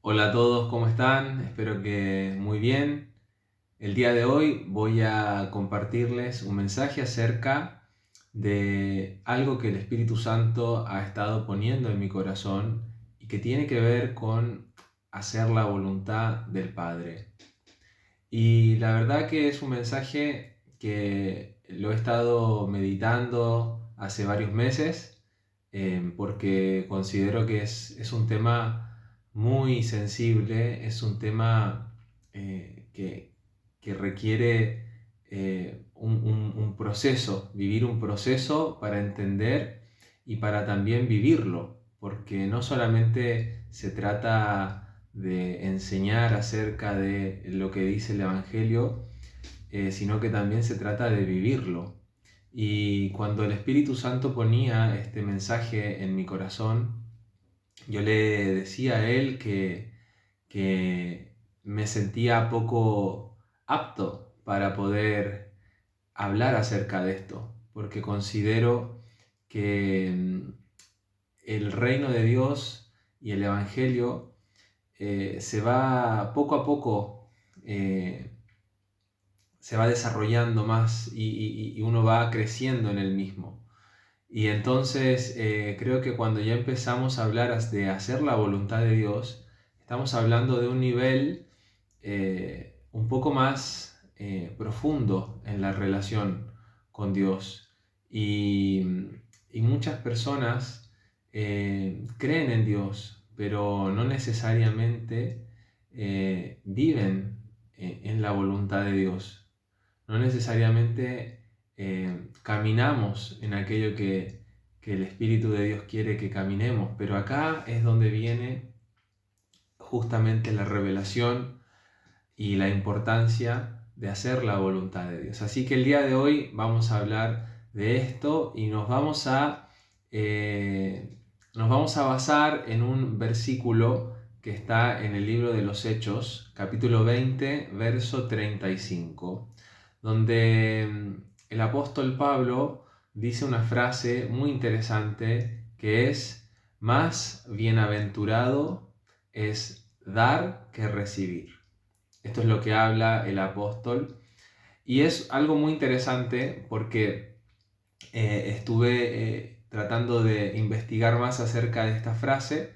Hola a todos, ¿cómo están? Espero que muy bien. El día de hoy voy a compartirles un mensaje acerca de algo que el Espíritu Santo ha estado poniendo en mi corazón y que tiene que ver con hacer la voluntad del Padre. Y la verdad que es un mensaje que lo he estado meditando hace varios meses, porque considero que es un tema muy sensible, es un tema que requiere un proceso, vivir un proceso para entender y para también vivirlo, porque no solamente se trata de enseñar acerca de lo que dice el Evangelio, sino que también se trata de vivirlo. Y cuando el Espíritu Santo ponía este mensaje en mi corazón, yo le decía a él que me sentía poco apto para poder hablar acerca de esto, porque considero que el reino de Dios y el Evangelio se va poco a poco, se va desarrollando más y uno va creciendo en el mismo. Y entonces creo que cuando ya empezamos a hablar de hacer la voluntad de Dios, estamos hablando de un nivel un poco más profundo en la relación con Dios. Y muchas personas creen en Dios, pero no necesariamente viven en la voluntad de Dios. No necesariamente caminamos en aquello que el Espíritu de Dios quiere que caminemos, pero acá es donde viene justamente la revelación y la importancia de hacer la voluntad de Dios. Así que el día de hoy vamos a hablar de esto y nos vamos a basar en un versículo que está en el libro de los Hechos, capítulo 20, verso 35, donde el apóstol Pablo dice una frase muy interesante que es: más bienaventurado es dar que recibir. Esto es lo que habla el apóstol y es algo muy interesante porque estuve tratando de investigar más acerca de esta frase.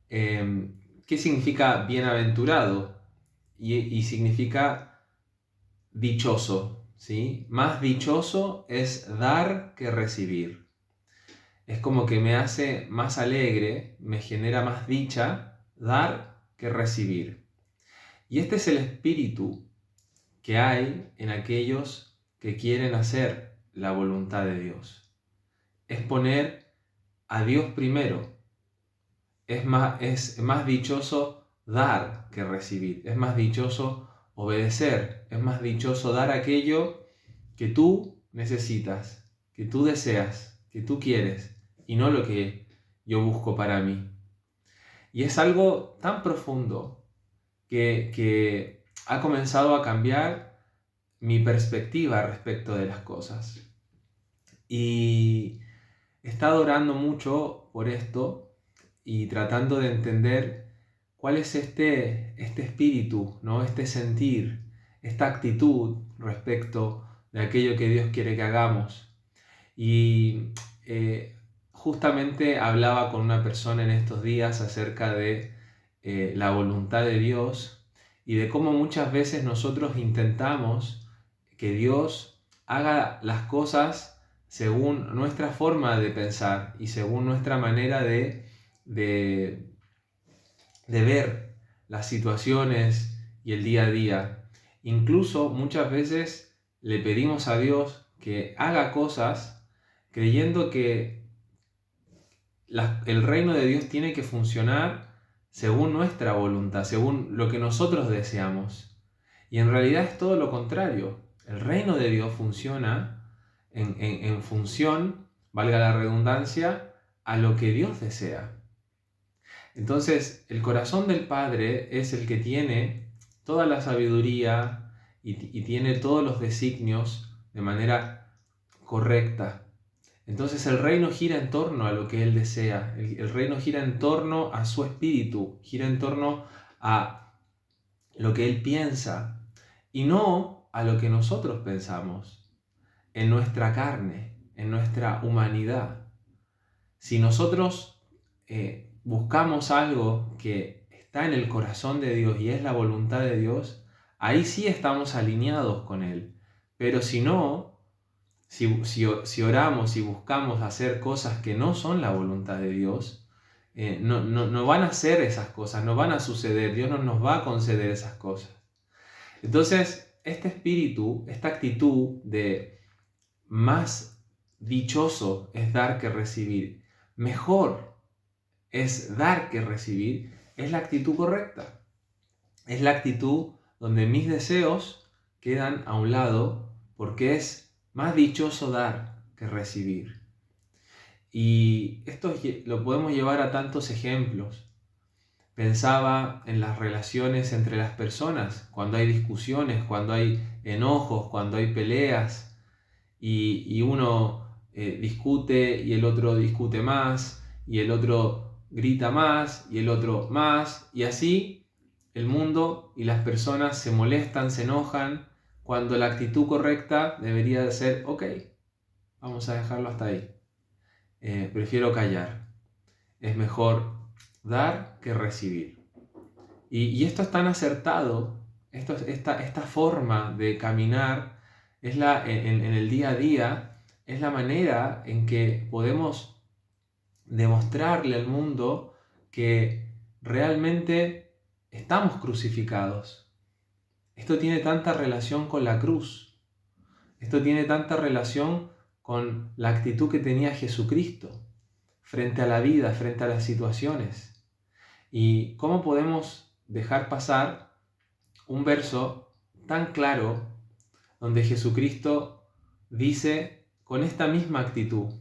¿Qué significa bienaventurado? Y significa dichoso, ¿sí? Más dichoso es dar que recibir. Es como que me hace más alegre, me genera más dicha dar que recibir. Y este es el espíritu que hay en aquellos que quieren hacer la voluntad de Dios. Es poner a Dios primero. Es más dichoso dar que recibir. Es más dichoso obedecer. Es más dichoso dar aquello que tú necesitas, que tú deseas, que tú quieres, y no lo que yo busco para mí. Y es algo tan profundo que ha comenzado a cambiar mi perspectiva respecto de las cosas. Y he estado orando mucho por esto y tratando de entender cuál es este espíritu, ¿no? Este sentir, esta actitud respecto de aquello que Dios quiere que hagamos. Y justamente hablaba con una persona en estos días acerca de la voluntad de Dios y de cómo muchas veces nosotros intentamos que Dios haga las cosas según nuestra forma de pensar y según nuestra manera de, de ver las situaciones y el día a día. Incluso muchas veces le pedimos a Dios que haga cosas creyendo que el reino de Dios tiene que funcionar según nuestra voluntad, según lo que nosotros deseamos. Y en realidad es todo lo contrario. El reino de Dios funciona en función, valga la redundancia, a lo que Dios desea. Entonces, el corazón del Padre es el que tiene toda la sabiduría y tiene todos los designios de manera correcta. Entonces el reino gira en torno a lo que Él desea. El reino gira en torno a su espíritu, gira en torno a lo que Él piensa y no a lo que nosotros pensamos en nuestra carne, en nuestra humanidad. Si nosotros buscamos algo que está en el corazón de Dios y es la voluntad de Dios, ahí sí estamos alineados con Él. Pero si no, si oramos y buscamos hacer cosas que no son la voluntad de Dios, no van a ser esas cosas, no van a suceder, Dios no nos va a conceder esas cosas. Entonces, este espíritu, esta actitud de más dichoso es dar que recibir, mejor es dar que recibir, es la actitud correcta. Es la actitud donde mis deseos quedan a un lado porque es más dichoso dar que recibir. Y esto lo podemos llevar a tantos ejemplos. Pensaba en las relaciones entre las personas, cuando hay discusiones, cuando hay enojos, cuando hay peleas y uno discute y el otro discute más y el otro grita más y el otro más y así el mundo y las personas se molestan, se enojan, cuando la actitud correcta debería ser, ok, vamos a dejarlo hasta ahí. Prefiero callar. Es mejor dar que recibir. Y esto es tan acertado, esta forma de caminar es en el día a día, es la manera en que podemos demostrarle al mundo que realmente estamos crucificados. Esto tiene tanta relación con la cruz. Esto tiene tanta relación con la actitud que tenía Jesucristo frente a la vida, frente a las situaciones. ¿Y cómo podemos dejar pasar un verso tan claro donde Jesucristo dice con esta misma actitud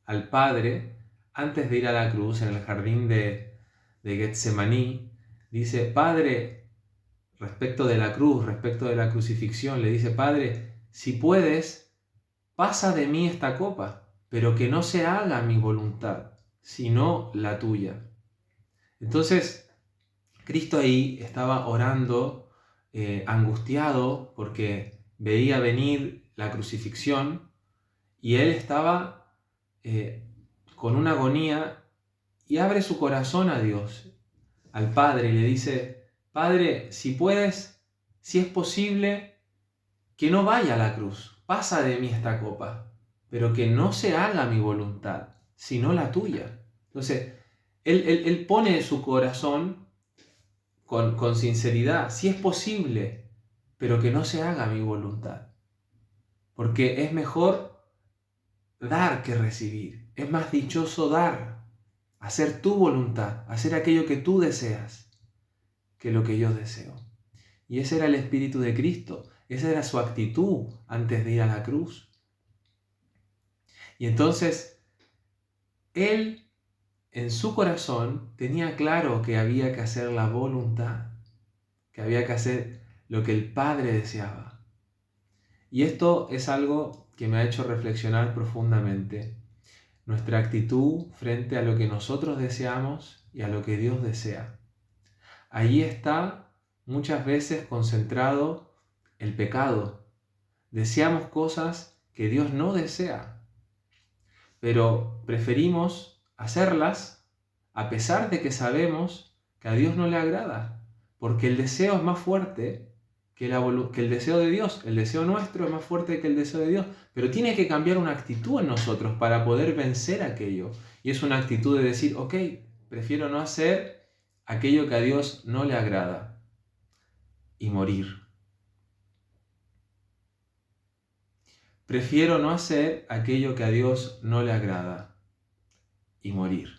al Padre, antes de ir a la cruz, en el jardín de Getsemaní, dice, Padre, respecto de la cruz, respecto de la crucifixión, le dice, Padre, si puedes, pasa de mí esta copa, pero que no se haga mi voluntad, sino la tuya. Entonces, Cristo ahí estaba orando, angustiado, porque veía venir la crucifixión, y él estaba con una agonía, y abre su corazón a Dios, al Padre, y le dice, Padre, si puedes, si es posible, que no vaya a la cruz, pasa de mí esta copa, pero que no se haga mi voluntad, sino la tuya. Entonces, él pone su corazón con sinceridad, si es posible, pero que no se haga mi voluntad. Porque es mejor dar que recibir. Es más dichoso dar, hacer tu voluntad, hacer aquello que tú deseas, que lo que yo deseo. Y ese era el espíritu de Cristo, esa era su actitud antes de ir a la cruz. Y entonces, él en su corazón tenía claro que había que hacer la voluntad, que había que hacer lo que el Padre deseaba. Y esto es algo que me ha hecho reflexionar profundamente. Nuestra actitud frente a lo que nosotros deseamos y a lo que Dios desea. Allí está muchas veces concentrado el pecado. Deseamos cosas que Dios no desea, pero preferimos hacerlas a pesar de que sabemos que a Dios no le agrada, porque el deseo es más fuerte que el deseo de Dios. El deseo nuestro es más fuerte que el deseo de Dios, pero tiene que cambiar una actitud en nosotros para poder vencer aquello. Y es una actitud de decir, ok, prefiero no hacer aquello que a Dios no le agrada y morir. Prefiero no hacer aquello que a Dios no le agrada y morir.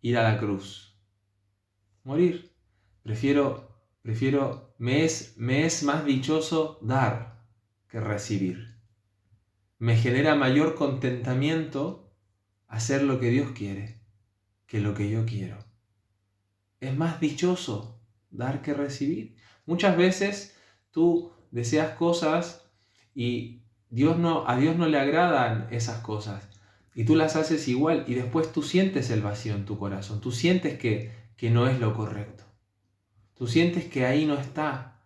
Ir a la cruz. Morir. Me es más dichoso dar que recibir. Me genera mayor contentamiento hacer lo que Dios quiere que lo que yo quiero. Es más dichoso dar que recibir. Muchas veces tú deseas cosas y a Dios no le agradan esas cosas. Y tú las haces igual y después tú sientes el vacío en tu corazón. Tú sientes que no es lo correcto. Tú sientes que ahí no está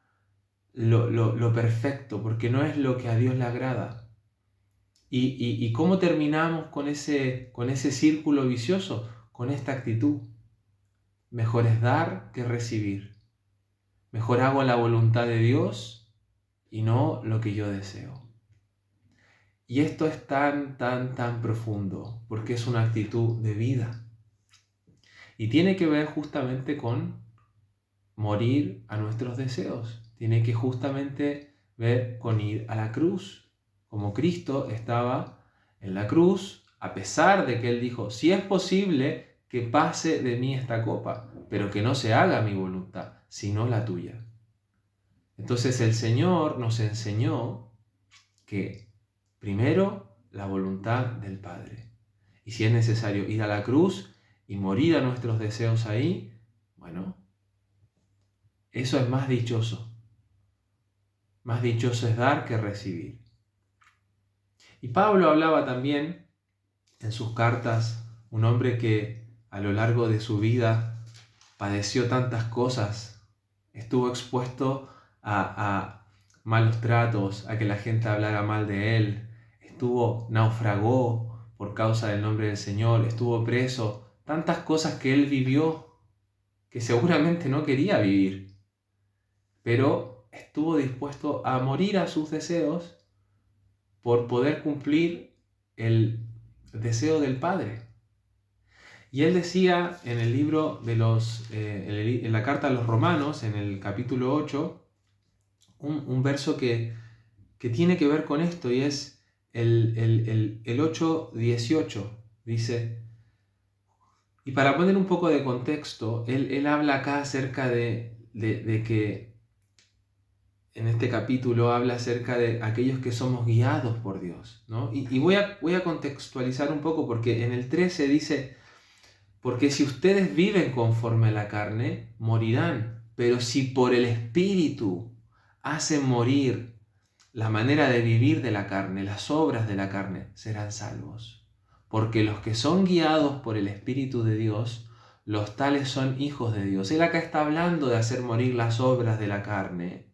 lo perfecto, porque no es lo que a Dios le agrada. ¿Y cómo terminamos con ese círculo vicioso? Con esta actitud. Mejor es dar que recibir. Mejor hago la voluntad de Dios y no lo que yo deseo. Y esto es tan profundo, porque es una actitud de vida. Y tiene que ver justamente con morir a nuestros deseos. Tiene que justamente ver con ir a la cruz. Como Cristo estaba en la cruz, a pesar de que Él dijo, si es posible que pase de mí esta copa, pero que no se haga mi voluntad, sino la tuya. Entonces el Señor nos enseñó que primero la voluntad del Padre. Y si es necesario ir a la cruz y morir a nuestros deseos ahí, bueno, eso es más dichoso. Más dichoso es dar que recibir. Y Pablo hablaba también en sus cartas, un hombre que a lo largo de su vida padeció tantas cosas, estuvo expuesto a malos tratos, a que la gente hablara mal de él, naufragó por causa del nombre del Señor, estuvo preso, tantas cosas que él vivió que seguramente no quería vivir, pero estuvo dispuesto a morir a sus deseos por poder cumplir el deseo del Padre. Y él decía en el libro de en la carta a los Romanos, en el capítulo 8, un verso que tiene que ver con esto, y es el 8:18. Dice, y para poner un poco de contexto, él habla acá acerca de que en este capítulo habla acerca de aquellos que somos guiados por Dios, ¿no? Y voy a contextualizar un poco, porque en el 13 dice, porque si ustedes viven conforme a la carne, morirán, pero si por el Espíritu hacen morir la manera de vivir de la carne, las obras de la carne, serán salvos. Porque los que son guiados por el Espíritu de Dios, los tales son hijos de Dios. Él acá está hablando de hacer morir las obras de la carne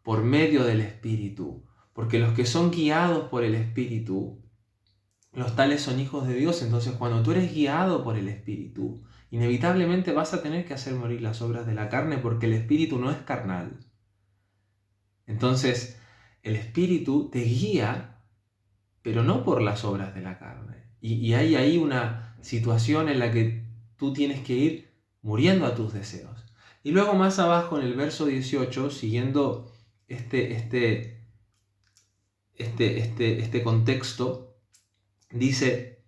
por medio del Espíritu. Porque los que son guiados por el Espíritu, los tales son hijos de Dios. Entonces, cuando tú eres guiado por el Espíritu, inevitablemente vas a tener que hacer morir las obras de la carne, porque el Espíritu no es carnal. Entonces, el Espíritu te guía, pero no por las obras de la carne. Y hay ahí una situación en la que tú tienes que ir muriendo a tus deseos. Y luego más abajo en el verso 18, siguiendo este contexto, dice,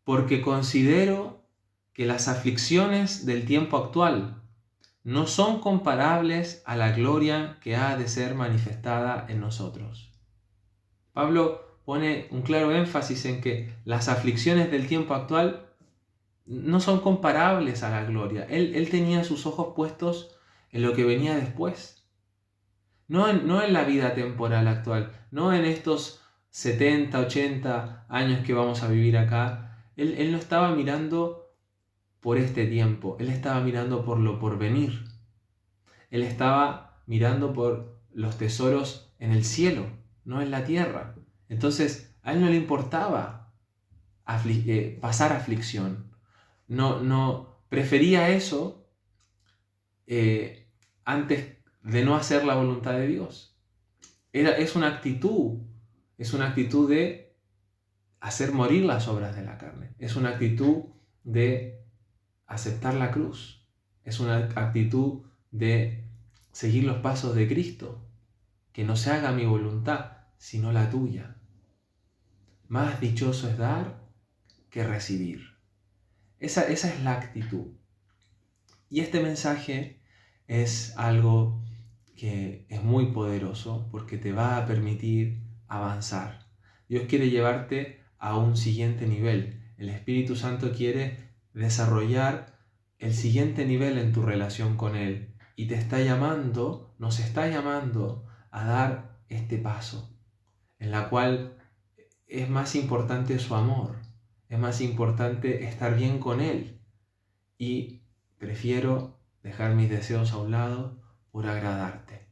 porque considero que las aflicciones del tiempo actual no son comparables a la gloria que ha de ser manifestada en nosotros. Pablo pone un claro énfasis en que las aflicciones del tiempo actual no son comparables a la gloria. Él tenía sus ojos puestos en lo que venía después. No en la vida temporal actual, no en estos 70, 80 años que vamos a vivir acá. Él no estaba mirando por este tiempo, él estaba mirando por lo porvenir. Él estaba mirando por los tesoros en el cielo, no en la tierra. Entonces, a él no le importaba pasar aflicción. No prefería eso antes de no hacer la voluntad de Dios. Es una actitud de hacer morir las obras de la carne. Es una actitud de aceptar la cruz. Es una actitud de seguir los pasos de Cristo. Que no se haga mi voluntad, sino la tuya. Más dichoso es dar que recibir. Esa es la actitud. Y este mensaje es algo que es muy poderoso porque te va a permitir avanzar. Dios quiere llevarte a un siguiente nivel. El Espíritu Santo quiere desarrollar el siguiente nivel en tu relación con Él. Y nos está llamando a dar este paso, en la cual es más importante su amor, es más importante estar bien con Él. Y prefiero dejar mis deseos a un lado por agradarte.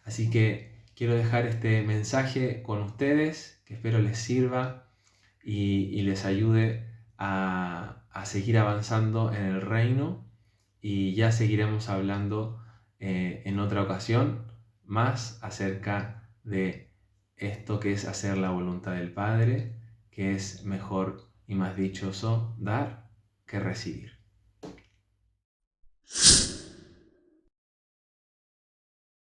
Así que quiero dejar este mensaje con ustedes, que espero les sirva y les ayude a seguir avanzando en el reino, y ya seguiremos hablando en otra ocasión más acerca de esto que es hacer la voluntad del Padre, que es mejor y más dichoso dar que recibir.